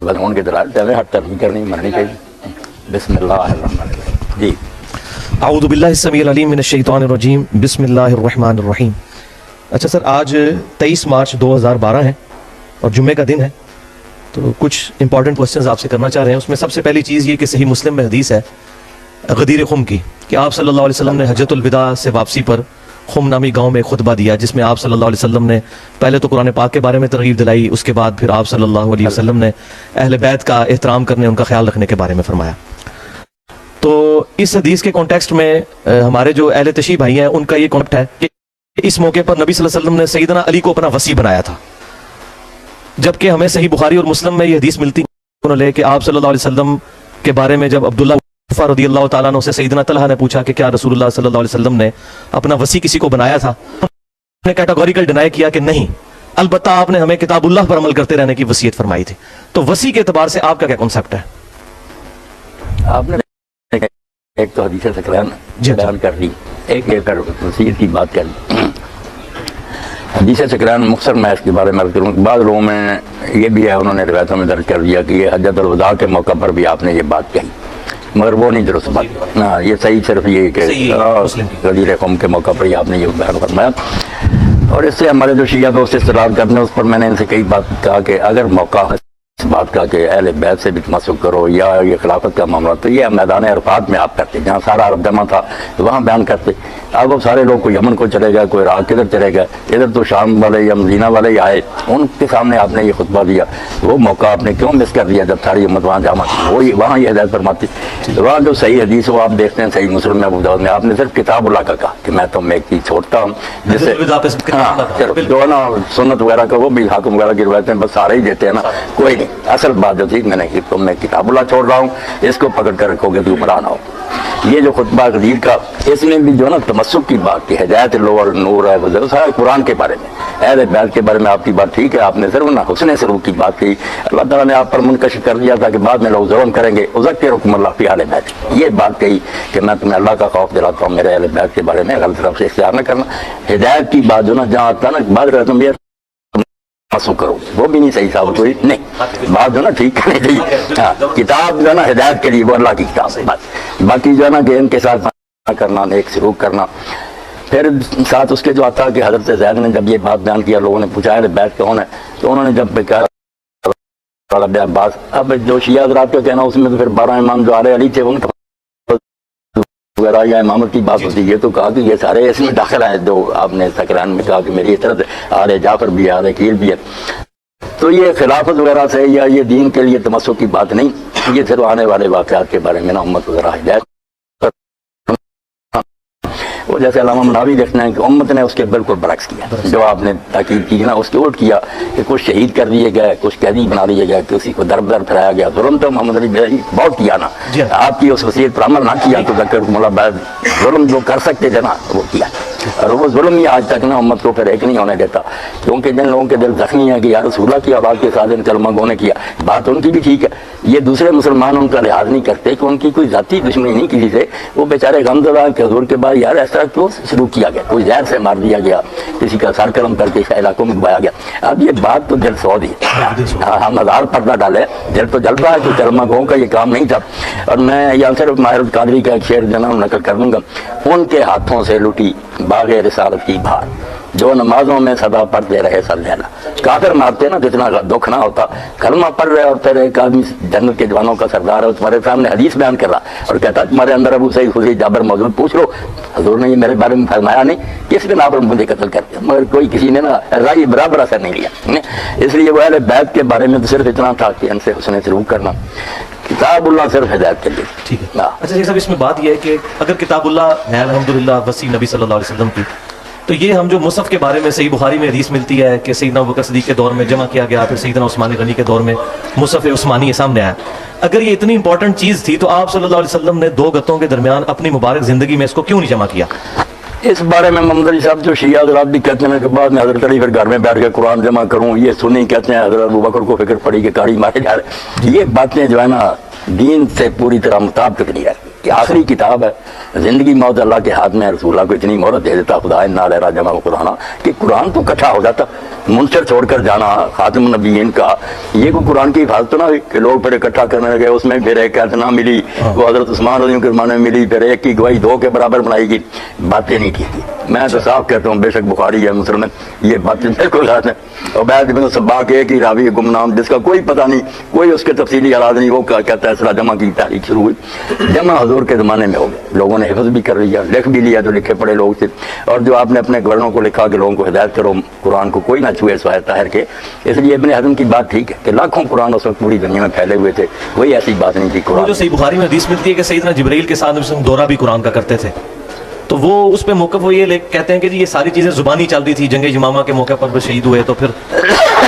بدون کے دلال ہمیں ہٹ نہیں کرنی مننی چاہیے. بسم اللہ الرحمن الرحیم. جی اعوذ باللہ السمیع العلیم من الشیطان الرجیم. بسم اللہ الرحمن الرحیم. اچھا سر، آج 23 مارچ 2012 ہے اور جمعے کا دن ہے، تو کچھ امپورٹنٹ کوسچنز آپ سے کرنا چاہ رہے ہیں. اس میں سب سے پہلی چیز یہ کہ صحیح مسلم میں حدیث ہے غدیر خم کی کہ آپ صلی اللہ علیہ وسلم نے حجۃ الوداع سے واپسی پر خم نامی گاؤں میں خطبہ دیا، جس میں آپ صلی اللہ علیہ وسلم نے پہلے تو قرآن پاک کے بارے میں ترغیب دلائی، اس کے بعد پھر آپ صلی اللہ علیہ وسلم نے اہل بیت کا احترام کرنے، ان کا خیال رکھنے کے بارے میں فرمایا. تو اس حدیث کے کانٹیکسٹ میں ہمارے جو اہل تشیع بھائی ہیں ان کا یہ کانسیپٹ ہے کہ اس موقع پر نبی صلی اللہ علیہ وسلم نے سیدنا علی کو اپنا وصی بنایا تھا، جبکہ ہمیں صحیح بخاری اور مسلم میں یہ حدیث ملتی ہے کہ آپ صلی اللہ علیہ وسلم کے بارے میں جب عبداللہ رضی اللہ تعالیٰ عنہ سے سیدنا طلحہ نے پوچھا کہ کیا رسول اللہ صلی اللہ علیہ وسلم نے اپنا وصی کسی کو بنایا تھا، انہوں نے کیٹاگوریکل ڈینائی کیا کہ نہیں، البتہ آپ نے ہمیں کتاب اللہ پر عمل کرتے رہنے کی وصیت فرمائی تھی. تو وصی کے اعتبار سے آپ کا کیا کانسیپٹ ہے؟ آپ نے ایک تو حدیث سکران بیان کر لی، ایک یہ کر وصیت کی بات کر لی. حدیث سکران مختصر میں اس کے بارے میں کروں. بعض لوگوں میں یہ بھی ہے، انہوں نے روایتوں میں درج کر دیا کہ یہ حجۃ الوداع کے موقع پر بھی آپ نے یہ بات کہی، مگر وہ نہیں درست بات. ہاں، یہ صحیح صرف یہ کہ غدیر قوم کے موقع پر ہی آپ نے یہ بیان فرمایا. اور اس سے ہمارے جو شیعہ دوست استدلال کرتے ہیں، اس پر میں نے ان سے کئی بات کہا کہ اگر موقع ہے اس بات کا کہ اہل بیت سے بھی تمسک کرو یا یہ خلافت کا معاملہ، تو یہ میدان عرفات میں آپ کرتے، جہاں سارا عرب جمع تھا وہاں بیان کرتے. اب وہ سارے لوگ کوئی یمن کو چلے گئے، کوئی عراق کدھر چلے گئے، ادھر تو شام والے یا مدینہ والے ہی آئے، ان کے سامنے آپ نے یہ خطبہ دیا. وہ موقع آپ نے کیوں مس کر دیا جب ساری امت وہاں جمع تھی؟ وہی وہاں یہ ہدایت فرماتی. وہاں جو صحیح حدیث وہ آپ دیکھتے ہیں صحیح مسلم میں ابو داؤد میں آپ نے صرف کتاب اللہ کا کہا کہ میں تم ایک چیز چھوڑتا ہوں، جس سے جو ہے نا سنت وغیرہ کا وہ بھی حاکم وغیرہ کی روایتیں بس سارے ہی دیتے ہیں نا، کوئی نہیں. اصل بات جو تھی میں نے تم میں کتاب اللہ چھوڑ رہا ہوں، اس کو پکڑ کر رکھو گے تو عمران ہو. یہ جو خطبہ غدیر کا، اس میں بھی جو ہے نا تمسک کی بات کی، ہدایت لو اور نور ہے، وہ سارا قرآن کے بارے میں، اہل بیت کے بارے میں آپ کی بات ٹھیک ہے. آپ نے صرف نا حسن سلوک کی بات کی. اللہ تعالیٰ نے آپ پر منکشف کر دیا تھا کہ بعد میں لوگ ظلم کریں گے، اذکرکم اللہ فی اہل بیت. یہ بات کہی کہ میں تمہیں اللہ کا خوف دلاتا ہوں میرے اہل بیت کے بارے میں، غلط طرف سے اختیار نہ کرنا. ہدایت کی بات جو نا جہاں آتا نا بعد رہتا ہوں تمسک کرو، وہ بھی نہیں صحیح ثابت ہوئی. نہیں، بات جو نا ٹھیک کرنی چاہیے. ہاں، کتاب جو ہے نا ہدایت کے لیے وہ اللہ کی کتاب ہے. باقی جو ہے نا کہ ان کے ساتھ کرنا، نیک سلوک کرنا. پھر ساتھ اس کے جو آتا کہ حضرت زید نے جب یہ بات بیان کیا، لوگوں نے پوچھا ہے بیت کون ہے، تو انہوں نے جب کہا عباس. اب جو شیعہ حضرات کا کہنا اس میں تو پھر 12 امام جو آل علی تھے ان وغیرہ یا امامت کی بات ہوتی ہے، تو کہا کہ یہ سارے اس میں داخل ہیں جو آپ نے سکران میں کہا کہ میری طرف آل جعفر بھی ہے، آل عقیل بھی ہے. تو یہ خلافت وغیرہ سے یا یہ دین کے لیے تمسک کی بات نہیں، یہ صرف آنے والے واقعات کے بارے میں نا امت وغیرہ ہدایت. وہ جیسے علامہ مناوی دیکھنا ہے کہ امت نے اس کے بالکل برعکس کیا، جو آپ نے تاکید کی نا اس کے الٹ کیا کہ کچھ شہید کر دیے گئے، کچھ قیدی بنا دیے گئے، کسی کو در در پھیلایا گیا. ظلم تو محمد علی بہت کیا نا، آپ کی اس وصیت پر عمل نہ کیا تو ظلم جو کر سکتے تھے نا وہ کیا. اور وہ ظلم ہی آج تک نا امت کو پھر ایک نہیں ہونے دیتا، کیونکہ جن لوگوں کے دل زخمی ہیں کہ یا رسول اللہ کی آواز کے ساتھ ان کلمہ گو نے کیا، بات ان کی بھی ٹھیک ہے. یہ دوسرے مسلمان ان کا لحاظ نہیں کرتے کہ ان کی کوئی ذاتی دشمنی نہیں کسی سے، وہ بیچارے غمزدہ کہ حضور کے بعد یار ایسا کیوں سلوک کیا گیا، کوئی زہر سے مار دیا گیا، کسی کا سر قلم کر کے علاقوں میں گوایا گیا. اب یہ بات تو دل سو دی، ہم ہزار پردہ ڈالے، دل تو جل رہا ہے کہ کلمہ گو کا یہ کام نہیں تھا. اور میں یہاں صرف ماہر القادری کا ایک شعر جناب نقل کر دوں گا. ان کے ہاتھوں سے لٹی باغ رسالت کی بہار، جو نمازوں میں صدا پڑھتے رہے سر لینا. کافر مارتے نا جتنا دکھ نہ ہوتا، کلمہ پڑھ رہے اور تیرے ایک آدمی جنت کے جوانوں کا سردار ہے تمہارے سامنے حدیث بیان کر رہا اور کہتا تمہارے اندر ابو سعید خدری جابر موجود، پوچھ لو حضور نے یہ میرے بارے میں فرمایا نہیں، کس بنا پر مجھے قتل کرتے، مگر کوئی کسی نے نا رائے برابر اثر نہیں لیا. اس لیے وہ اہل بیت کے بارے میں تو صرف اتنا تھا کہ ان سے حسن سلوک کرنا. کتاب اللہ صرف ہدایت کے لیے. ٹھیک ہے. اچھا جی صاحب، اس میں بات یہ ہے کہ اگر کتاب اللہ ہے الحمدللہ وصی نبی صلی اللہ علیہ وسلم کی، تو یہ ہم جو مصحف کے بارے میں صحیح بخاری میں حدیث ملتی ہے کہ سیدنا ابوبکر صدیق کے دور میں جمع کیا گیا، پھر سیدنا عثمان غنی کے دور میں مصحف عثمانی یہ سامنے آیا. اگر یہ اتنی امپورٹنٹ چیز تھی تو آپ صلی اللہ علیہ وسلم نے 2 گتوں کے درمیان اپنی مبارک زندگی میں اس کو کیوں نہیں جمع کیا؟ اس بارے میں محمد علی صاحب جو شیعہ حضرات بھی کہتے ہیں کہ بعد میں حضرت علی پھر گھر میں بیٹھ کے قرآن جمع کروں، یہ سنی کہتے ہیں حضرت ابوبکر کو فکر پڑی کہ کاڑی مارے جا رہے. یہ باتیں جو ہے نا دین سے پوری طرح مطابقت نہیں ہے کہ آخری کتاب ہے زندگی موت اللہ کے ہاتھ میں ہے، رسول اللہ کو اتنی مہرت دے دیتا خدا انا علیہ جمع قرآن کہ قرآن تو اکٹھا ہو جاتا. منصر چھوڑ کر جانا خاتم النبیین کا، یہ کوئی قرآن کی حفاظت تو نہ ہوئی کہ لوگ پھر اکٹھا کرنے لگے. اس میں پھر ایک نہ ملی وہ حضرت عثمان رضی اللہ عنہ کے زمانے میں ملی، پھر ایک کی گواہی 2 کے برابر بنائی گئی. باتیں نہیں کی تھی. میں تو صاف کہتا ہوں، بے شک بخاری ہے مسلم ہے، یہ باتیں بالکل غلط ہیں. عبید بن سباق ایک ہی راوی گمنام جس کا کوئی پتہ نہیں، کوئی اس کے تفصیلی حالات نہیں، وہ کہتا ہے اصلاح جمع کی تاریخ شروع ہوئی. جمع حضور کے زمانے میں ہو گیا، لوگوں نے حفظ بھی کر لیا، لکھ بھی لیا جو لکھے پڑے لوگ تھے. اور جو آپ نے اپنے گورنوں کو لکھا کہ لوگوں کو ہدایت کرو، قرآن کو کوئی نہ چھوئے سوائے طاہر کے. اس لیے ابن حزم کی بات ٹھیک ہے کہ لاکھوں قرآن اس وقت پوری دنیا میں پھیلے ہوئے تھے، وہی ایسی بات نہیں تھی. وہ قرآن جو صحیح بخاری میں حدیث ملتی ہے کہ سیدنا جبرائیل کے ساتھ نبی صلی اللہ علیہ وسلم دورہ بھی قرآن کا کرتے تھے، تو وہ اس پہ موقف وہ یہ کہتے ہیں کہ جی یہ ساری چیزیں زبانی چل رہی تھی، جنگ یمامہ کے موقع پر وہ شہید ہوئے تو پھر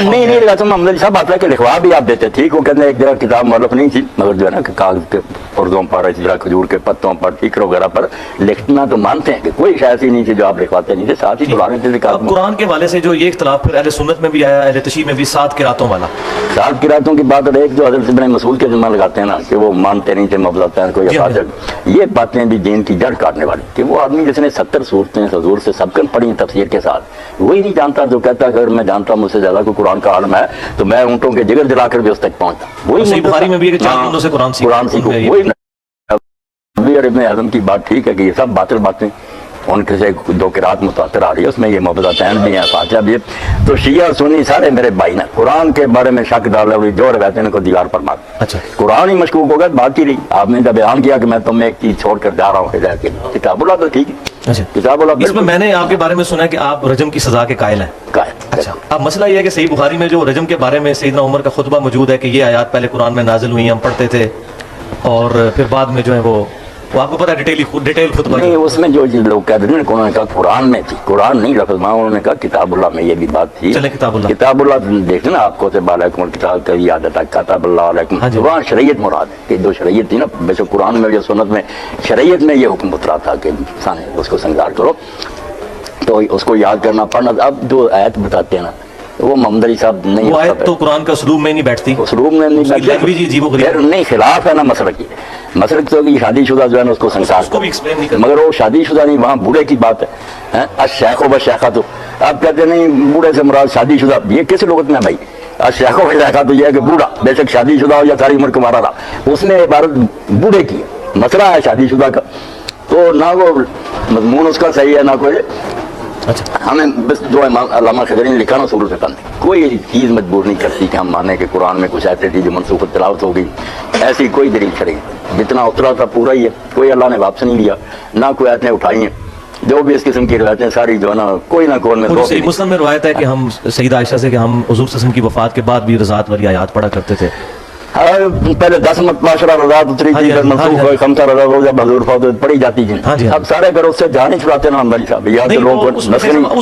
نہیں لازم محمد صاحب آتا ہے کہ لکھوا بھی آپ دیتے. ٹھیک، وہ کہتے ہیں ایک جگہ کتاب مؤلف نہیں تھی، مگر جو ہے نا کہ کاغذ کے پردوں پر، اس طرح کھجور کے پتوں پر، ٹھیکر وغیرہ پر لکھنا تو مانتے ہیں کہ کوئی شے ایسی نہیں تھی جو آپ لکھواتے نہیں تھے. ساتھ ہی قرآن کے اب قرآن کے حوالے سے جو یہ اختلاف پھر اہل سنت میں بھی آیا، اہل تشیع میں بھی 7 قراتوں والا. 7 قراتوں کی بات. اور ایک جو حضرت ابن مسعود کے ذمہ لگاتے ہیں نا کہ وہ مانتے نہیں تھے مبلغ کو یا فاجر، یہ باتیں بھی دین کی جڑ کاٹنے والی. کہ وہ آدمی جس نے 70 صورتیں حضور سے سبقن پڑھی تفسیر کے ساتھ، وہی نہیں جانتا جو کہتا ہے اگر میں جانتا مجھ سے زیادہ کوئی قرآن کا عالم ہے تو میں اونٹوں کے جگر جلا کر بھی اس تک پہنچتا. وہی صحیح بخاری میں بھی ہے کہ 4 بندوں سے قرآن سیکھو. وہی اور ابن اعظم کی بات ٹھیک ہے کہ یہ سب باطل باتیں، ان کے سے 2 قرات متواتر آ رہی ہے، اس میں یہ مبتدعین بھی ہیں، فاتحہ بھی ہے. تو شیعہ سنی سارے میرے بھائی نے قرآن کے بارے میں شک ڈالا ہوئی جو روایتیں ان کو دیوار پر مار. اچھا، قرآن ہی مشکوک ہو گیا، بات ہی نہیں. آپ نے جب بیان کیا کہ میں تمہیں ایک چیز چھوڑ کر جا رہا ہوں ہدایت کے لیے، کتاب اللہ تو ٹھیک ہے. اچھا، کتاب اللہ اس میں نے آپ کے بارے میں سنا ہے کہ آپ رجم کی سزا کے قائل ہیں. اچھا، اب مسئلہ یہ ہے کہ صحیح بخاری میں جو رجم کے بارے میں سیدنا عمر کا خطبہ موجود ہے کہ یہ آیات پہلے قرآن میں نازل ہوئی، ہم پڑھتے تھے اور پھر بعد میں جو ہے وہ آپ کو پتہ ہے ڈیٹیل خطبہ نہیں. اس میں جو لوگ کہہ رہے ہیں انہوں نے کہا قرآن میں تھی، قرآن نہیں لفظ ماں، انہوں نے کہا کتاب اللہ میں یہ بھی بات تھی. چلے کتاب اللہ دیکھیں نا آپ کو علیکم کتاب کا عادت ہے کتاب اللہ علیکم. قرآن شریعت مراد ہے کہ جو شریعت تھی نا، بے شک قرآن میں جو سنت میں شریعت میں یہ حکم اترا تھا کہ اس کو سنگار کرو، تو اس کو یاد کرنا پڑھنا. اب جو آیت بتاتے ہیں نا وہ محمد علی صاحب نہیں، وہ آیت تو قرآن کا اسلوب میں نہیں بیٹھتی، اسلوب میں نہیں بیٹھتی. نہیں خلاف ہے نا مسلک کی. مسلک تو شادی شدہ جو ہے نا اس کو سنسار کو بھی ایکسپلین نہیں کرتا، مگر وہ شادی شدہ نہیں، وہاں بوڑھے کی بات ہے. الشیخ و بشیخہ تو آپ کہتے ہیں نہیں بوڑھے سے مراد شادی شدہ، یہ کس لغت میں بھائی؟ الشیخ و بشیخہ تو یہ ہے کہ بوڑھا، بے شک شادی شدہ ہو یا ساری عمر کمارا رہا، اس نے عبارت بوڑھے کی. مسئلہ ہے شادی شدہ کا، تو نہ وہ مضمون اس کا صحیح ہے نہ کوئی. اچھا، ہمیں بس جو علامہ خضری نے لکھا نا اصول فقہ میں، کوئی چیز مجبور نہیں کرتی کہ ہم مانیں کہ قرآن میں کچھ ایسے تھی جو منسوخ تلاوت ہو گئی. ایسی کوئی دلیل شرعی جتنا اترا تھا پورا ہی ہے، کوئی اللہ نے واپس نہیں لیا، نہ کوئی آیتیں اٹھائی ہیں. جو بھی اس قسم کی روایتیں ساری جو ہے نا کوئی نہ کوئی میں صحیح مسلم میں روایت ہے کہ ہم سیدہ عائشہ سے کہ ہم حضور صلی اللہ علیہ وسلم کی وفات کے بعد بھی رضاعت والی آیات پڑھا کرتے تھے. پہلے 10 معاشرہ رضاعت اتری تھی، پھر منسوخ ہوئی 5 رضا ہو جب حضور فوت پڑھی جاتی تھی. اب سارے پھر اس سے جان ہی چھڑاتے نا ہماری صاحب. یا تو لوگ اس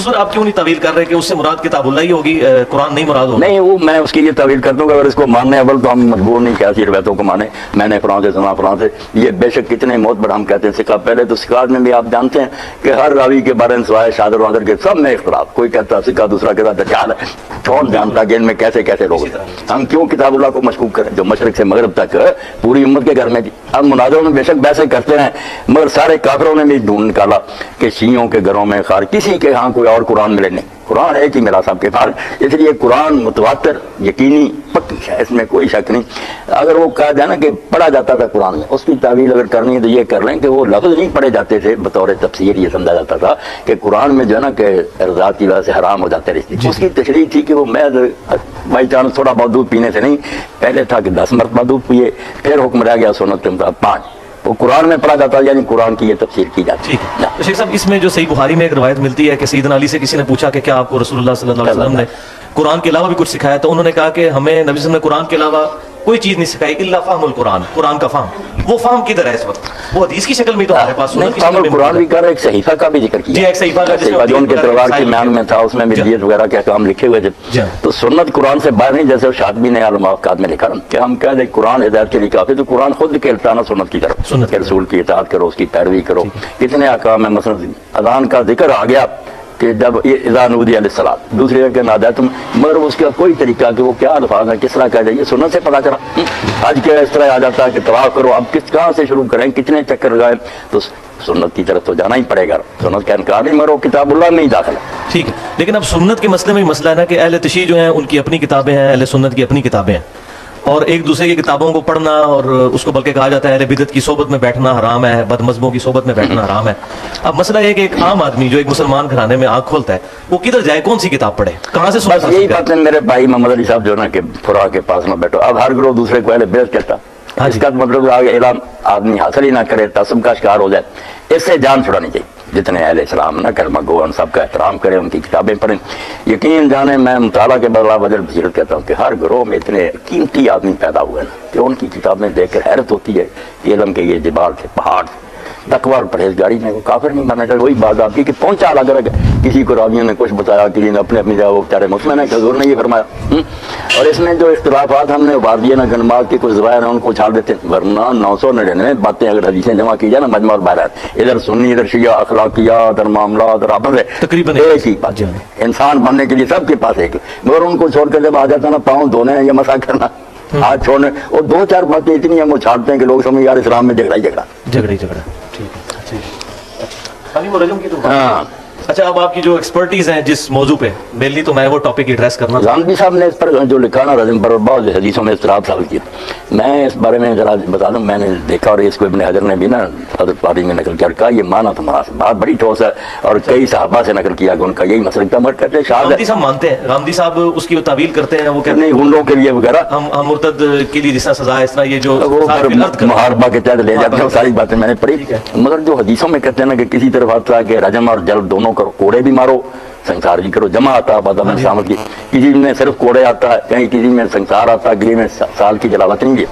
پر آپ کیوں نہیں تعویل کر رہے کہ اس سے مراد کتاب اللہ ہی ہوگی، قرآن نہیں مراد ہوگا؟ نہیں، وہ میں اس کی یہ تعویل کر دوں گا. اگر اس کو ماننے اول تو ہم مجبور نہیں کہ ایسی روایتوں کو مانیں. میں نے فلاں سے سنا فلاں سے، یہ بے شک کتنے موت بڑا ہم کہتے ہیں سکھا. پہلے تو سکھا میں بھی آپ جانتے ہیں کہ ہر راوی کے بارے میں سوائے شادر وادر کے سب میں اختلاف. کوئی کہتا سکھا، دوسرا کہتا دجال ہے. کون جانتا کہ ان میں کیسے کیسے لوگ ہیں. ہم کیوں کتاب اللہ کو مشکوک کریں جو مشرق سے مغرب تک پوری امت کے گھر میں تھی. اب مناظروں میں بے شک بحثیں کرتے ہیں، مگر سارے کافروں نے بھی ڈھونڈ نکالا کہ شیعوں کے گھروں میں خار کسی کے ہاں کوئی اور قرآن ملے نہیں. قرآن ایک ہی میرا صاحب کے پاس، اس لیے قرآن متواتر یقینی پکی ہے، اس میں کوئی شک نہیں. اگر وہ کہا جائے نا کہ پڑھا جاتا تھا قرآن میں، اس کی تعویل اگر کرنی ہے تو یہ کر لیں کہ وہ لفظ نہیں پڑھے جاتے تھے. بطور تفسیر یہ سمجھا جاتا تھا کہ قرآن میں جو ہے نا کہ رضاعت کی وجہ سے حرام ہو جاتے رشتے. اس کی تشریح تھی کہ وہ میں بائی چانس تھوڑا بہت دودھ پینے سے نہیں، پہلے تھا کہ 10 مرتبہ دودھ پیے، پھر حکم رہ گیا سنت کے مطابق 5. وہ قرآن میں پڑھا جاتا، یعنی قرآن کی یہ تفسیر کی جاتی ہے. شیخ صاحب، اس میں جو صحیح بخاری میں ایک روایت ملتی ہے کہ سیدنا علی سے کسی نے پوچھا کہ کیا آپ کو رسول اللہ صلی اللہ علیہ وسلم نے قرآن کے علاوہ بھی کچھ سکھایا؟ تو انہوں نے کہا کہ ہمیں نبی صلی اللہ علیہ وسلم نے قرآن کے علاوہ کوئی چیز نہیں سکھائی الا فہم القرآن، قرآن کا فہم. وہ فہم کدھر ہے اس وقت؟ وہ حدیث کی شکل میں تو ہمارے پاس فہم القرآن بھی کر ایک صحیفہ کا بھی ذکر کیا. جی، ایک صحیفہ کا جو ان کے تلوار کی میان میں تھا، اس میں مدیت وغیرہ کے احکام لکھے ہوئے تھے. تو سنت قرآن سے باہر نہیں، جیسے شاطبی نے علماء میں لکھا کہ ہم کہہ دیں قرآن ہدایت کے لیے کافی، تو قرآن خود کھیلتا نا سنت کی طرف کہ رسول کی اطاعت کرو، اس کی پیروی کرو. کتنے احکام ہیں، مثلا اذان کا ذکر آ گیا کہ جب اذا نودی علیہ السلام دوسری جگہ کہ نادا تم، مگر اس کا کوئی طریقہ کہ وہ کیا الفاظ ہیں کس طرح کہا جائے، سنت سے پتہ چلا۔ آج کیا اس طرح آ جاتا ہے کہ طواف کرو، اب کہاں سے شروع کریں، کتنے چکر لگائیں، تو سنت کی طرف تو جانا ہی پڑے گا، سنت کا انکار نہیں، مگر وہ کتاب اللہ میں ہی داخل ہے۔ ٹھیک ہے، لیکن اب سنت کے مسئلے میں مسئلہ ہے نا کہ اہل تشیع جو ہیں ان کی اپنی کتابیں ہیں، اہل سنت کی اپنی کتابیں ہیں، اور ایک دوسرے کی کتابوں کو پڑھنا اور اس کو بلکہ کہا جاتا ہے اہل بدعت کی صحبت میں بیٹھنا حرام ہے، بد مذہبوں کی صحبت میں بیٹھنا حرام ہے۔ اب مسئلہ یہ ہے کہ ایک عام آدمی جو ایک مسلمان گھرانے میں آنکھ کھولتا ہے وہ کدھر جائے، کون سی کتاب پڑھے، کہاں سے سنت بس حاصل یہی کرے؟ بات ہے میرے بھائی محمد علی صاحب جو نا کہ فرا کے پاس نہ بیٹھو، اب ہر گروہ دوسرے کو اہل بدعت کہتا، ہاں اس جی۔ کا مطلب آگے اعلان آدمی حاصل ہی نہ کرے، تعصب کا شکار ہو جائے، اس سے جان چھڑانی چاہیے۔ جتنے اہل اسلام نہ کلمہ گو ان سب کا احترام کریں، ان کی کتابیں پڑھیں۔ یقین جانے میں مطالعہ کے بدلا وجل بصیرت کہتا ہوں کہ ہر گروہ میں اتنے قیمتی آدمی پیدا ہوئے ہیں کہ ان کی کتابیں دیکھ کر حیرت ہوتی ہے کہ علم کے یہ جبال تھے، پہاڑ تھے، تقوی اور پرہیزگاری میں وہ کافر نہیں ماننا چاہیے۔ وہی بات آپ کی کہ پہنچا الگ الگ، کسی کو راویوں نے کچھ بتایا، کسی نے اپنی جگہ، وہ بیچارے مطمئن ہے کہ حضور نے یہ فرمایا۔ اور اس میں جو اختلافات ہم نے ابھار دیے نا گنماز کے کچھ ذرائع ہیں ان کو چھاڑ دیتے ہیں، ورنہ 999 باتیں اگر حدیثیں جمع کی جائے نا مجمع البحرات، ادھر سنی ادھر شیعہ، اخلاقیات ادھر معاملات اور آپس ہے تقریباً ایک ہی بات۔ انسان بننے کے لیے سب کے پاس ایک، مگر ان کو چھوڑ کر جب آ جاتا نا پاؤں دھونے یا مسا کرنا، ہاتھ چھوڑنے، اور دو چار باتیں اتنی ہیں وہ چھاڑتے ہیں کہ لوگ سمجھ یار اسلام میں جھگڑا ہی جھگڑا۔ جھگڑا ہی جھگڑا، ٹھیک ہے، ٹھیک ہے۔ ابھی وہ رجم کی تو ہاں اچھا، اب آپ کی جو ایکسپرٹیز ہیں جس موضوع پہ، مینلی تو میں وہ ٹاپک ایڈریس کرنا تھا۔ غامدی صاحب نے اس پر جو لکھا نا رجم پر بہت حدیثوں میں اضطراب ثابت کیا، میں اس بارے میں ذرا بتا دوں، میں نے دیکھا اور اس کو ابن حجر نے بھی نا حضرت پاری میں نقل کیا، کہا یہ مانا تو مناسب بات بڑی ٹھوس ہے، اور کئی صحابہ سے نقل کیا کہ ان کا یہی مسلک تھا، مگر کہتے ہیں شاذ غامدی ہے، صاحب مانتے ہیں، غامدی صاحب اس کی وہ تعویل کرتے ہیں، وہ کہتے نہیں گنڈوں کے لیے وغیرہ ہیں ہم مرتد کے لیے جس طرح سزا ہے، اس طرح یہ جو وہ سارے فی الارض کرتے ہیں۔ محاربہ کے تحت لے جاتے ہیں، وہ ساری باتیں میں نے پڑھی، ٹھیک ہے۔ مگر جو حدیثوں میں کہتے ہیں نا کہ کسی طرف آتا ہے کہ رجم اور جلب دونوں کرو، کوڑے بھی مارو، سنسار بھی کرو، جمع آتا ہے بعد میں شامل کی، کسی میں صرف کوڑے آتا ہے، کہیں کسی میں سنسار آتا ہے، کسی میں سال کی جلاوت نہیں ہے۔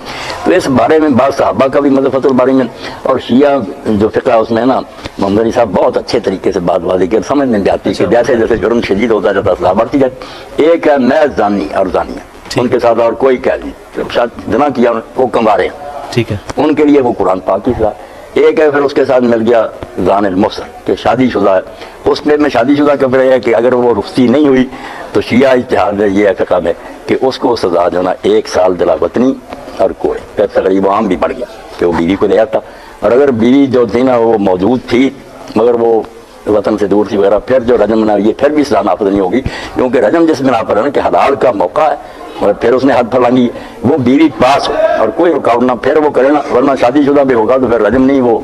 تو اس بارے میں بعض صحابہ کا بھی مطلب فتح الباری میں، اور شیعہ جو فقہ اس میں نا محمد علی صاحب بہت اچھے طریقے سے بات واضح کر سمجھ نہیں جاتی کہ جیسے جیسے جرم شدید ہوتا جاتا سزا بڑھتی جاتی۔ ایک ہے محض زانی اور زانیہ، ان کے ساتھ اور کوئی قید نہیں، جب شاید جنا کیا وہ کمارے ہیں، ٹھیک ہے، ان کے لیے وہ قرآن پاک کی سزا۔ ایک ہے پھر اس کے ساتھ مل گیا زان المحصن کہ شادی شدہ ہے، اس میں شادی شدہ کا پھر ہے کہ اگر وہ رخصتی نہیں ہوئی تو شیعہ اجتہاد ہے یہ ہے فقہ میں کہ اس کو سزا جو نا 1 سال جلا وطنی اور کوڑے، پھر تقریب عام بھی بڑھ گیا کہ وہ بیوی کو لے آتا، اور اگر بیوی جو تھی نا وہ موجود تھی مگر وہ وطن سے دور تھی وغیرہ، پھر جو رجم نہ یہ پھر بھی سزا نافذ نہیں ہوگی، کیونکہ رجم جس بنا پر ہے نا کہ حلال کا موقع ہے، اور پھر اس نے حد پھلانگی، وہ بیوی پاس ہو اور کوئی رکاوٹ نہ، پھر وہ کرے نا، ورنہ شادی شدہ بھی ہوگا تو پھر رجم نہیں، وہ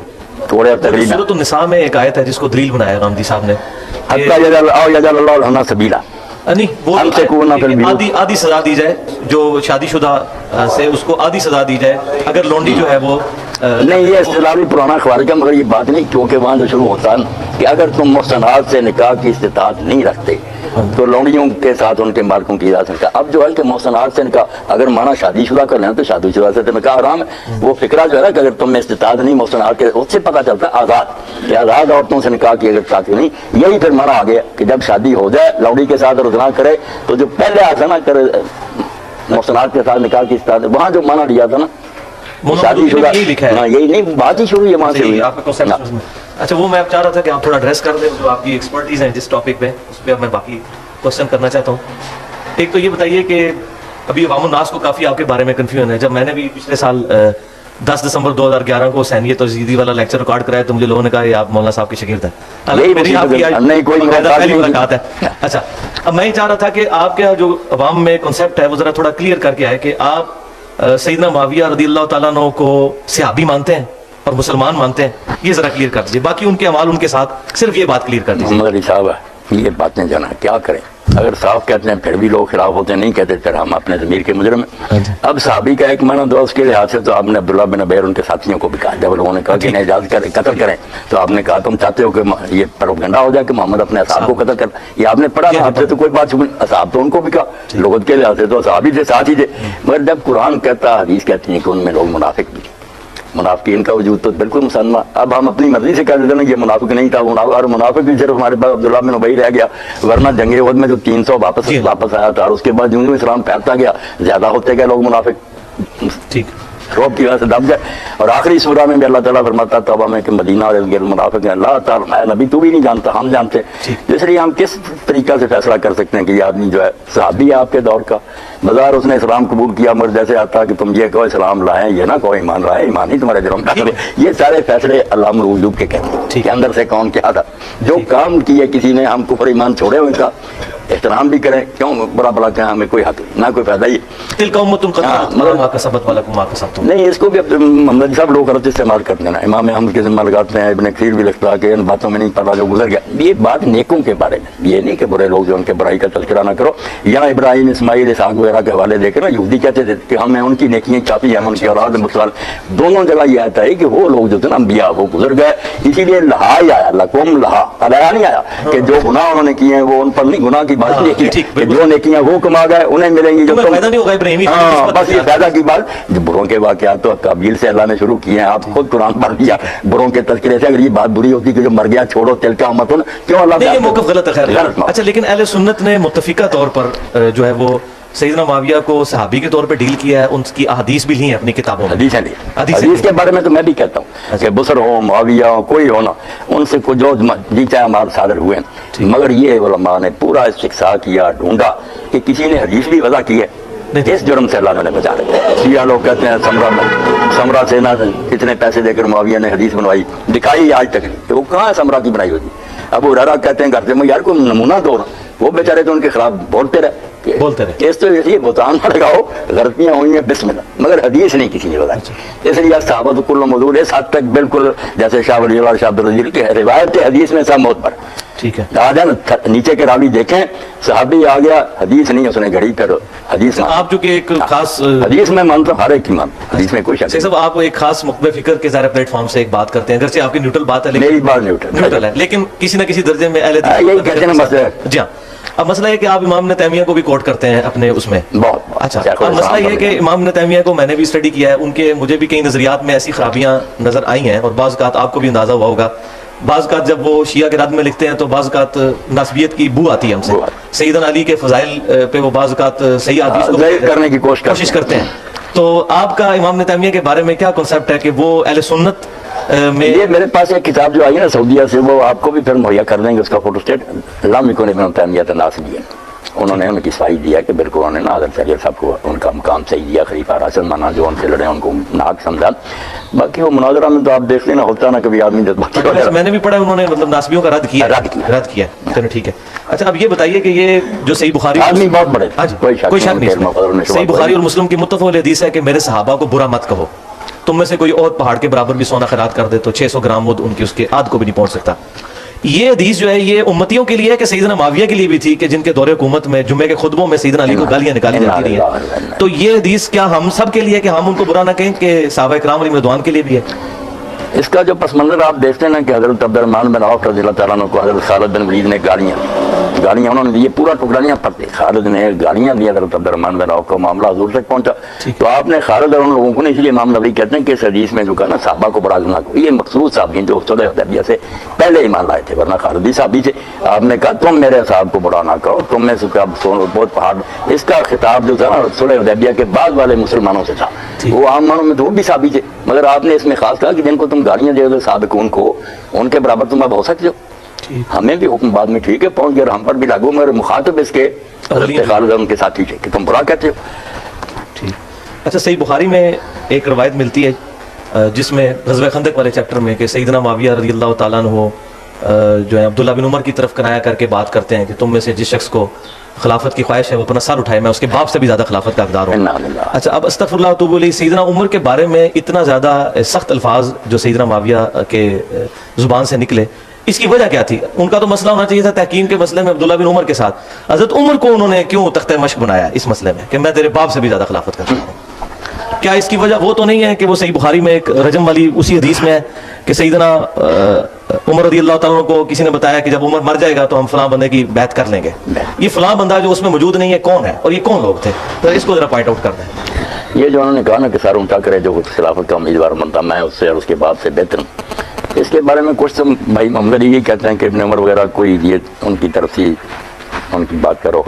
تھوڑے اب تقریب سورۃ النساء میں ایک آیت ہے جس کو دلیل بنایا غامدی صاحب نے، حتیٰ یجعل اللہ لہن سبیلا، نہیں وہ ہم سے کوئی نہ پھر بھی آدھی سزا دی جائے، جو شادی شدہ سے اس کو آدھی سزا دی جائے، اگر لونڈی جو ہے وہ نہیں، یہ اصطلاح بھی پرانا خوارج کا، مگر یہ بات نہیں، کیونکہ وہاں جو شروع ہوتا ہے کہ اگر تم محسنات سے نکاح کی استطاعت نہیں رکھتے تو لونڈیوں کے ساتھ ان کے مالکوں کی اجازت کا، اب جو ہے کہ محسنات سے نکاح اگر مانا شادی شدہ کر لینا تو شادی شدہ سے تو نکاح حرام ہے، وہ فکرہ جو ہے نا کہ اگر تم میں استطاعت نہیں محسنات کے، اس سے پتہ چلتا ہے آزاد کہ آزاد عورتوں سے نکاح کی اگر طاقت نہیں، یہی پھر مانا آ گیا کہ جب شادی ہو جائے لونڈی کے ساتھ اور زنا کرے تو جو پہلے آتا نا کرے محسنات کے ساتھ نکاح کی استطاعت، وہاں جو مانا لیا تھا نا شادی شدہ، یہی لکھا ہے، ہاں یہی نہیں، بات ہی شروع ہے وہاں سے ہوئی۔ آپ کا concept میں۔ اچھا، وہ میں اب چاہ رہا تھا کہ آپ تھوڑا ایڈریس کر دیں جو آپ کی ایکسپرٹیز ہیں جس ٹاپک پہ، اس پہ اب میں باقی کوشچن کرنا چاہتا ہوں۔ ایک تو یہ بتائیے کہ ابھی عوام الناس کو کافی آپ کے بارے میں کنفیوژن ہے، جب میں نے بھی پچھلے سال 10 دسمبر 2011 کو حسینیت اور یزیدی والا لیکچر ریکارڈ کرایا تو مجھے لوگوں نے کہا یہ آپ مولانا صاحب کے شاگرد ہیں، میری آپ کی نہیں کوئی پہلی ملاقات ہے۔ اچھا، اب میں یہ چاہ رہا تھا کہ آپ کا جو عوام میں کنسیپٹ ہے وہ ذرا تھوڑا کلیئر کر کے آئے کہ آپ سیدنا معاویہ رضی اللہ تعالیٰ عنہ کو صحابی مانتے ہیں اور مسلمان مانتے ہیں، یہ ذرا کلیئر کر دیجیے، باقی ان کے اعمال ان کے ساتھ صرف یہ بات کلیئر کر دیجیے۔ محمد علی صاحب یہ باتیں جانا کیا کریں، اگر صاحب کہتے ہیں پھر بھی لوگ خلاف ہوتے ہیں، نہیں کہتے پھر ہم اپنے ضمیر کے مجرم ہیں۔ اب صحابی کا ایک معنی دو اس کے لحاظ سے تو آپ نے عبداللہ بن عبیر ان کے ساتھیوں کو بھی کہا، جب لوگوں نے کہا کہ انہیں اجازت کریں قتل کریں تو آپ نے کہا تم چاہتے ہو کہ یہ پروپیگنڈا ہو جائے کہ محمد اپنے اصحاب کو قتل کر، یہ آپ نے پڑھا نا، آپ سے تو کوئی بات چھپی، اصحاب تو ان کو بھی کہا، لغت کے لحاظ سے تو صحابی تھے، ساتھ ہی تھے، مگر جب قرآن کہتا حدیث کہتی ہیں کہ ان میں لوگ منافق بھی، منافقین کا وجود تو بالکل مسلمہ، اب ہم اپنی مرضی سے کہہ دیتے ہیں یہ منافق نہیں تھا، اور منافق بھی صرف ہمارے پاس عبداللہ بن ابی رہ گیا، ورنہ جنگ احد میں جو 300 واپس آیا تھا، اور اس کے بعد جو اسلام پھیلتا گیا زیادہ ہوتے گئے لوگ منافق۔ ٹھیک، روب کی وجہ سے دب گئے. اور آخری سورہ میں بھی اللہ تعالیٰ فرماتا توبہ میں کہ مدینہ اور المنافق اللہ تعالیٰ میں نبی تو بھی نہیں جانتا ہم جانتے. اس لیے ہم کس طریقہ سے فیصلہ کر سکتے ہیں کہ یہ آدمی جو ہے صحابی ہے آپ کے دور کا, بظاہر اس نے اسلام قبول کیا مگر جیسے آتا کہ تم یہ کہو اسلام لائیں, یہ نہ کہو ایمان لائیں, ایمان ہی تمہارے دلوں میں. یہ سارے فیصلے علامہ الوجوب کے کہتے ہیں کہ اندر سے کون کیا تھا, جو کام کیے کسی نے ہم کفر ایمان چھوڑے ہوئے کا احترام بھی کریں, کیوں برا بلا کہیں ہمیں کوئی حق نہ کوئی فائدہ ہی. نہیں اس کو بھی محمد صاحب لوگ غلط استعمال کرتے ہیں نا, امام احمد کے ذمہ لگاتے ہیں, ابن کثیر بھی لکھتا ہے کہ ان باتوں میں نہیں پڑا جو گزر گیا. یہ بات نیکوں کے بارے میں, یہ نہیں کہ برے لوگ جو ان کے برائی کا تذکرہ نہ کرو. یہاں ابراہیم اسماعیل اسحاق وغیرہ کے حوالے دے کر نا یہودی کہتے تھے کہ ہمیں ان کی نیکیاں کافی ہیں, ان کی اولاد مسلمان. دونوں جگہ یہ آتا ہے کہ وہ لوگ جو تھے نا انبیاء وہ گزر گئے, اسی لیے لہا ہی آیا, لقوم لہا علیہ نہیں آیا کہ جو گناہ انہوں نے کیے ہیں وہ ان پر نہیں, گناہ کی بات نہیں کی کہ جو نیکیاں وہ کما گئے انہیں ملیں گی جو بس یہ فائدہ کی بات. جو بروں کے واقعات تو قابیل سے اللہ نے شروع کیے ہیں, آپ خود قرآن پڑھ دیا بروں کے تذکرے سے. اگر یہ بات بری ہوتی کہ جو مر گیا چھوڑو تل کا امت, کیوں اللہ یہ موقف غلط ہے. خیر اچھا, لیکن اہل سنت نے متفقہ طور پر جو ہے وہ سیدنا معاویہ کو صحابی کے طور پہ ڈیل کیا ہے, ان کی احادیث بھی لی ہیں اپنی کتابوں میں. حدیث کے بارے میں تو میں بھی کہتا ہوں کہ بصر ہو معاویہ ہو کوئی ہونا, ان سے جو جی چاہے ہمارے صادر ہوئے ہیں, مگر یہ علماء نے پورا استقصاء کیا, ڈھونڈا کہ کسی نے حدیث بھی وضع کی ہے, اس جرم سے اللہ نے بچا رہے. شیعہ لوگ کہتے ہیں سمرہ سے نہ کتنے پیسے دے کر معاویہ نے حدیث بنوائی, دکھائی آج تک نہیں کہ وہ کہاں ہے سمرہ کی بنائی ہوئی. ابو ہریرہ کہتے ہیں گھر سے میں یار کوئی نمونہ دو نا, وہ بیچارے تو ان کے خلاف بولتے رہے اس تو یہ بہتان نہ لگاؤ, غلطیاں ہوئی ہیں بسم اللہ, مگر حدیث نہیں کسی نے بتائی. اس لیے صحابہ کل موجود ہے ساتھ تک بالکل جیسے شاہ ولی اللہ شاہ عبدالعزیز کی روایت حدیث میں سب موت پر. ٹھیک ہے, آ جائیں نیچے کے راوی دیکھیں, صحابی آ گیا حدیث نہیں اس نے گھڑی کر حدیث. آپ جو کہ ایک خاص حدیث میں مانتا ہوں, ہر ایک کی مانتا, حدیث میں کوئی شک نہیں. آپ ایک خاص مقبہ فکر کے ظاہر پلیٹ فارم سے ایک بات کرتے ہیں, اگرچہ آپ کی نیوٹرل بات ہے میری بات نیوٹرل ہے, لیکن کسی نہ کسی درجے میں اہل یہی کہتے ہیں مسئلہ. جی ہاں, اب مسئلہ یہ کہ آپ امام ابن تیمیہ کو بھی کوٹ کرتے ہیں اپنے اس میں. بہت اچھا, اب مسئلہ یہ کہ امام ابن تیمیہ کو میں نے بھی اسٹڈی کیا ہے, ان کے مجھے بھی کئی نظریات میں ایسی خرابیاں نظر آئی ہیں, اور بعض اوقات آپ کو بھی اندازہ ہوا ہوگا, بعض اوقات جب وہ شیعہ کے رد میں لکھتے ہیں تو بعض اوقات نسبیت کی بو آتی ہے ہم سے. سیدنا علی کے فضائل پہ وہ بعض اوقات صحیح حدیث کو کرنے کی کوشش کرتے ہیں. تو آپ کا امام ابن تیمیہ کے بارے میں کیا کنسپٹ ہے کہ وہ اہل سنت میں؟ یہ میرے پاس ایک کتاب جو آئی ہے نا سعودیہ سے, وہ آپ کو بھی پھر مہیا کر دیں گے, اس کا فوٹو اسٹیٹ علامہ ابن تیمیہ ناصری ہے. انہوں نے ان کی صحیح دیا کہ بالکل انہوں نے نا حضرت علی صاحب کو ان کا مقام صحیح دیا, خلیفہ راشد مانا, جو ان سے لڑے ان کو ناک سمجھا. باقی وہ مناظرہ میں تو آپ دیکھ لینا ہوتا نا کبھی آدمی میں نے بھی پڑھا انہوں نے مطلب ناسبیوں کا رد کیا. چلو ٹھیک ہے. اچھا, اب یہ بتائیے کہ یہ جو صحیح بخاری آدمی بہت بڑے کوئی شک نہیں, صحیح بخاری اور مسلم کی متفق حدیث ہے کہ میرے صحابہ کو برا مت کہو, تم میں سے کوئی اور پہاڑ کے برابر بھی سونا خیرات کر دے تو 600 گرام مد ان کی اس کے آدھ کو بھی نہیں پہنچ سکتا. یہ حدیث جو ہے یہ امتیوں کے لیے ہے کہ سیدنا معاویہ کے لیے بھی تھی کہ جن کے دور حکومت میں جمعے کے خطبوں میں سیدنا علی کو گالیاں نکالی جاتی رہی ہیں. تو یہ حدیث کیا ہم سب کے لیے کہ ہم ان کو برا نہ کہیں کہ صحابہ کرام علیہ رضوان کے لیے بھی ہے؟ اس کا جو پس منظر آپ دیکھتے ہیں نا کہ حضرت عبد الرحمن بن عوف رضی اللہ تعالیٰ عنہ کو حضرت خالد بن ولید نے گالیاں انہوں نے یہ پورا ٹکڑا نہیں پڑھتے, خالد نے گالیاں دی حضرت عبد الرحمن بن عوف کا معاملہ حضور تک پہنچا. تو آپ نے خالد اور ان لوگوں کو, اس لیے امام نبوی کہتے ہیں کہ اس حدیث میں جو کہا نا صحابہ کو بڑا گناہ کو, یہ مخصوص صحابی جو صلح حدیبیہ سے پہلے ایمان لائے تھے, ورنہ خالدی صحابی تھے. آپ نے کہا تم میرے صاحب کو بڑا نہ کہو, تم میں سے بہت پہاڑ. اس کا خطاب جو تھا نا صلح حدیبیہ کے بعد والے مسلمانوں سے تھا, وہ عام مانوں میں تو بھی صحابی تھے, مگر آپ نے اس میں خاص کہا کہ جن کو تم گالیاں دے دو سابقون کو, ان کے برابر تم اب ہو سکتے ہو. ہمیں بھی حکم بعد میں ٹھیک ہے پہنچ گیا, ہم پر بھی لاگو, مگر مخاطب اس کے حضرت خالد ان کے ساتھی تھے کہ تم برا کہتے ہو. ٹھیک. اچھا, صحیح بخاری میں ایک روایت ملتی ہے جس میں غزوہ خندق والے چیپٹر میں کہ سیدنا معاویہ رضی اللہ تعالیٰ عنہ جو ہے عبداللہ بن عمر کی طرف کنایا کر کے بات کرتے ہیں کہ تم میں سے جس شخص کو خلافت کی خواہش ہے وہ اپنا سر اٹھائے, میں اس کے باپ سے بھی زیادہ خلافت کا حقدار ہوں. اچھا, اب استغفر اللہ توب علیہ, سیدنا عمر کے بارے میں اتنا زیادہ سخت الفاظ جو سیدنا معاویہ کے زبان سے نکلے, اس کی وجہ کیا تھی؟ ان کا تو مسئلہ ہونا چاہیے تھا تحکیم کے مسئلے میں عبداللہ بن عمر کے ساتھ. حضرت عمر کو انہوں نے کیوں تختہ مشق بنایا اس مسئلے میں کہ میں تیرے باپ سے بھی زیادہ خلافت کرتا ہوں؟ کیا اس کی وجہ وہ تو نہیں ہے کہ وہ صحیح بخاری میں ایک رجم والی اسی حدیث میں ہے کہ سیدنا عمر رضی اللہ تعالیٰ کو کسی نے بتایا کہ جب عمر مر جائے گا تو ہم فلاں بندے کی بیعت کر لیں گے. یہ فلاں بندہ جو اس میں موجود نہیں ہے کون ہے اور یہ کون لوگ تھے؟ تو اس کو ذرا پوائنٹ آؤٹ کر دیں. یہ جو انہوں نے کہا نا کہ سر اونچا کرے جو خلافت کا امیدوار بنتا, میں اس سے اور اس کے بعد سے بہتر ہوں, اس کے بارے میں کچھ تو بھائی محمد یہ کہتے ہیں کہ ابن عمر وغیرہ کوئی یہ ان کی طرف سے ان کی بات کرو,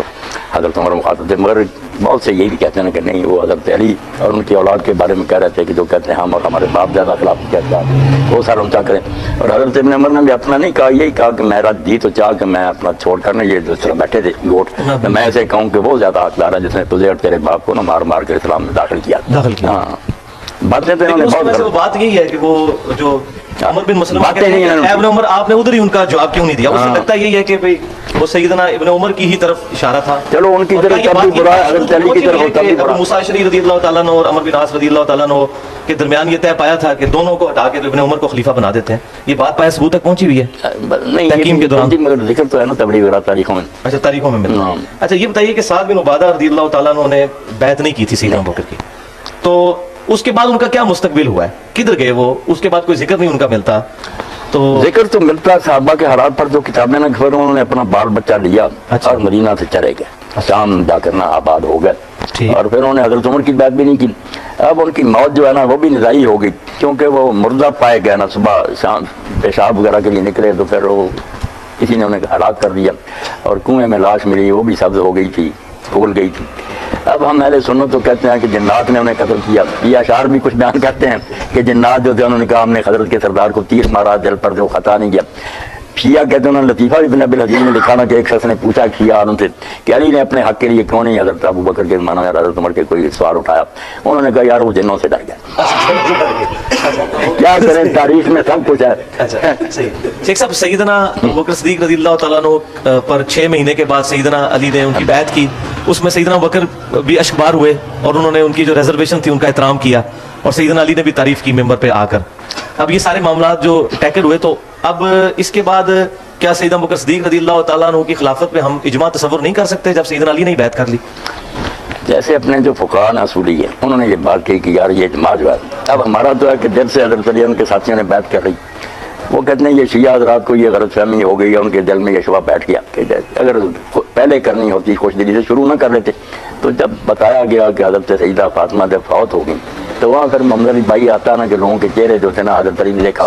حضرت عمر مخاطب تھے, مگر بہت سے یہ بھی کہتے ہیں کہ نہیں وہ حضرت علی اور ان کی اولاد کے بارے میں کہہ رہے تھے کہ جو کہتے ہیں ہم اور ہمارے باپ زیادہ خلاف کہتا ہے وہ سارا اونچا کریں. اور حضرت ابن عمر نے بھی اپنا نہیں کہا, یہی کہا کہ میرا جی تو چاہ کہ میں اپنا چھوڑ کر یہ جو اس طرح بیٹھے تھے گوٹ, میں ایسے کہوں کہ وہ زیادہ حقدار ہے جس نے تجھے اور تیرے باپ کو نا مار مار کر اسلام میں داخل کیا. ہاں باتیں تو انہوں نے بہت بات یہی ہے کہ وہ جو عمر بن مسلمہ باتیں نہیں ہیں. ابن عمر آپ نے ادھر ہی ان کا جواب کیوں نہیں دیا؟ اسے لگتا یہی ہے کہ بھئی وہ سیدنا ابن عمر کی ہی طرف اشارہ تھا. چلو ان کی طرف تب بھی برا ہے, حضرت علی کی طرف تب بھی برا. موسیٰ اشعری رضی اللہ تعالیٰ عنہ اور عمر بن عاص رضی اللہ تعالیٰ عنہ کے درمیان یہ طے پایا تھا کہ دونوں کو ہٹا کے ابن عمر کو خلیفہ بنا دیتے ہیں. یہ بات پایا ثبوت تک پہنچی ہوئی ہے نہیں تحکیم کے دوران؟ مگر ذکر تو ہے نا تبلیغ وغیرہ تاریخوں میں. اچھا تاریخوں میں ملتا ہے. اچھا یہ بتائیے کہ سعد بن عبادہ رضی اللہ تعالیٰ عنہ نے بیعت نہیں کی تھی سیدنا ابوبکر کی, تو اس کے بعد ان کا کیا مستقبل ہوا ہے؟ کدھر گئے وہ؟ اس کے بعد کوئی ذکر نہیں ان کا ملتا. تو ذکر تو ملتا صحابہ کے حالات پر جو کتابیں نہ پھر انہوں نے اپنا بال بچہ لیا اور مدینہ سے چلے گئے, شام جا کر نہ آباد ہو گئے, اور پھر انہوں نے حضرت عمر کی بات بھی نہیں کی. اب ان کی موت جو ہے نا وہ بھی نزاعی ہو گئی, کیونکہ وہ مردہ پائے گئے نا, صبح شام پیشاب وغیرہ کے لیے نکلے تو پھر وہ کسی نے انہیں ہلاک کر دیا, اور کنویں میں لاش ملی وہ بھی سبز ہو گئی تھی, پھول گئی تھی. اب ہم اہل سنت تو کہتے ہیں کہ جنات نے انہیں قتل کیا. یہ اشعار بھی کچھ بیان کرتے ہیں کہ جنات جو تھے انہوں نے کہا ہم نے حضرت کے سردار کو تیر مارا, دل پر جو خطا نہیں کیا. شیعہ کہتے ہیں انہوں نے لطیفہ ابن ابی الحدید میں لکھا نا کہ ایک شخص نے پوچھا شیعہ ان سے کہ علی نے اپنے حق کے لیے کیوں نہیں حضرت ابو بکر کے مانا یا حضرت عمر کے کوئی سوال اٹھایا. انہوں نے کہا یار وہ جنوں سے ڈر گیا. کیا کریں, تاریخ میں سب کچھ ہے. شیخ صاحب سیدنا ابوبکر صدیق رضی اللہ تعالیٰ عنہ پر 6 مہینے کے بعد سیدنا علی نے ان کی بیعت کی. اس میں سیدنا ابوبکر بھی اشکبار ہوئے اور انہوں نے ان کی جو ریزرویشن تھی ان کا احترام کیا, اور سیدنا علی نے بھی تعریف کی ممبر پہ آ کر. اب یہ سارے معاملات جو ٹیکل ہوئے, تو اب اس کے بعد کیا سیدنا ابوبکر صدیق رضی اللہ تعالیٰ عنہ کی خلافت پہ ہم اجماع تصور نہیں کر سکتے جب سیدنا علی نے بیعت کر لی؟ جیسے اپنے جو فقہاء اصولی ہیں انہوں نے یہ بات کہی کہ یار یہ اجماع جو ہے, اب ہمارا تو ہے کہ دل سے حضرت علی ان کے ساتھیوں نے بیعت کر رہی. وہ کہتے ہیں یہ شیعہ حضرات کو یہ غلط فہمی ہو گئی ہے, ان کے دل میں یہ شبہ بیٹھ گیا کہ اگر پہلے کرنی ہوتی خوش دلی سے شروع نہ کر لیتے. تو جب بتایا گیا کہ حضرت سیدہ فاطمہ جب فوت ہو گئی تو وہاں پھر محمد علی بھائی آتا نا کہ لوگوں کے چہرے جو تھے نا حضرت علی نے دیکھا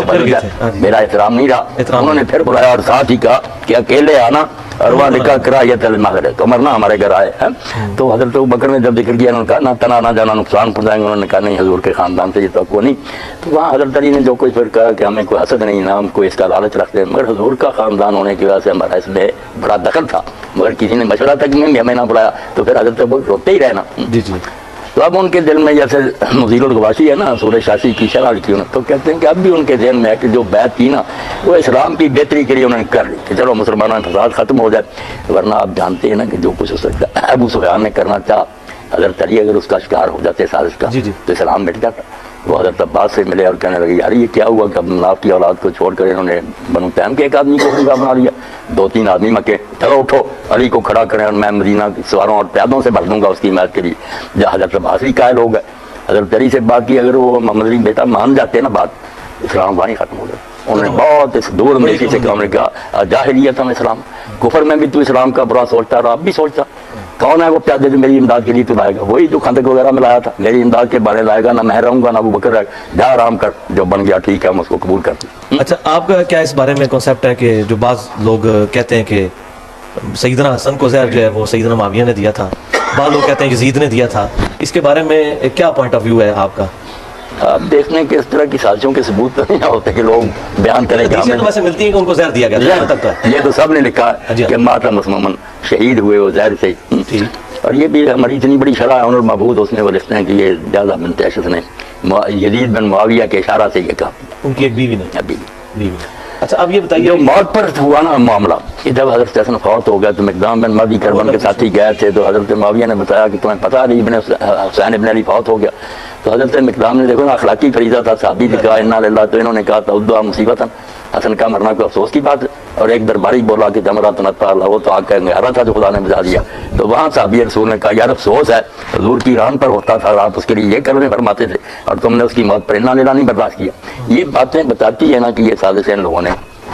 میرا احترام نہیں رہا. انہوں نے پھر بلایا اور ساتھ ہی کہا کہ اکیلے آنا, اور وہاں لکھا کراہیت المغرب ہے, تو مرنا ہمارے گھر آئے ہیں. تو حضرت ابوبکر نے جب ذکر کیا انہوں نے کہا نہ تنا نہ جانا نقصان پہنچائیں گے. انہوں نے کہا نہیں حضور کے خاندان سے یہ توقع نہیں. تو وہاں حضرت علی نے جو کچھ پھر کہا کہ ہمیں کوئی حسد نہیں, نہ ہم کوئی اس کا لالچ رکھتے ہیں, مگر حضور کا خاندان ہونے کی وجہ سے ہمارا اس میں بڑا دخل تھا, مگر کسی نے مشورہ تک نہیں ہمیں نہ بلایا. تو پھر حضرت ابوبکر روتے ہی رہنا. جی جی. تو اب ان کے دل میں جیسے مزید الغواشی ہے نا سورہ شاسی کی شرح لکھی انہوں نے, تو کہتے ہیں کہ اب بھی ان کے ذہن میں ہے کہ جو بیعت کی نا وہ اسلام کی بہتری کے لیے انہوں نے کر لی کہ چلو مسلمانوں میں فساد ختم ہو جائے. ورنہ آپ جانتے ہیں نا کہ جو کچھ ہو سکتا ہے ابو سفیان نے کرنا چاہا, حضرت علی اگر اس کا شکار ہو جاتے سازش کا تو اسلام مٹ جاتا. وہ حضرت عباس سے ملے اور کہنے لگے یار یہ کیا ہوا کہ عبد مناف کی اولاد کو چھوڑ کر انہوں نے بنو تیم کے ایک آدمی کو خلیفہ بنا لیا, 2-3 آدمی مکے, چلو اٹھو علی کو کھڑا کریں اور میں مدینہ سواروں اور پیادوں سے بھر دوں گا اس کی حمایت کے لیے. جہاں حضرت عباس بھی قائل ہو گئے, حضرت علی سے بات کی, اگر وہ محمد علی بیٹا مان جاتے نا بات, اسلام وہیں ختم ہو گیا. انہوں نے بہت اس دور میں اسی سے کہا, انہوں نے کہا جاہلیت ہم اسلام, کفر میں بھی تو اسلام کا برا سوچتا رہا, اب بھی سوچتا. کون ہے وہ پیادے جو میری امداد کے لیے تو لائے گا؟ وہی جو خندق وغیرہ میں لایا تھا, میری امداد کے بارے لائے گا. نہ میں رہوں گا نہ ابو بکر رہے گا, جا آرام کر, جو بن گیا ٹھیک ہے ہم اس کو قبول کرتے ہیں. اچھا آپ کا کیا اس بارے میں کانسیپٹ ہے کہ جو بعض لوگ کہتے ہیں کہ سیدنا حسن کو زہر جو ہے وہ سیدنا معاویہ نے دیا تھا, بعض لوگ کہتے ہیں یزید نے دیا تھا, اس کے بارے میں کیا پوائنٹ آف ویو ہے آپ کا؟ آپ دیکھنے کہ اس طرح کی سازشوں کے ثبوت تو نہیں ہوتے کہ لوگ بیان کریں کہ حدیثیں تو ویسے ملتی ہیں کہ ان کو زہر دیا گیا. یہ تو سب نے لکھا ہے کہ ماتا مسمومن شہید ہوئے وہ زہر سے. اور یہ بھی ہماری اتنی بڑی شرح ہے اور مبہوت اس میں وہ لکھتے ہیں کہ یہ جازہ بنت اشد نے یزید بن معاویہ کے اشارہ سے یہ کہا. ان کی ایک بیوی نے بیوی. اچھا اب یہ بتائیے جو موت پر ہوا نا معاملہ, کہ جب حضرت حسن فوت ہو گیا تو مقدام بن مہدی کربن کے ساتھی گئے تھے, تو حضرت معاویہ نے بتایا کہ تمہیں پتہ علی ابن حسین ابن علی فوت ہو گیا. تو حضرت مقدام نے دیکھو نا اخلاقی فریضہ تھا, صحابی نے کہا انا للہ, تو انہوں نے کہا تعدوا مصیبت, حسن کا مرنا کوئی افسوس کی بات ہے. اور ایک درباری بولا کہ جمرات نطفہ اللہ, وہ تو آگ کا انگارہ تھا جو خدا نے بجھا دیا. تو وہاں صحابی رسول نے کہا یار افسوس ہے, حضور کی ران پر ہوتا تھا, آپ اس کے لیے یہ کرنے فرماتے تھے اور تم نے اس کی موت پر انا للہ نہیں برداشت کیا. یہ باتیں بتاتی ہے نا کہ یہ سازشیں لوگوں نے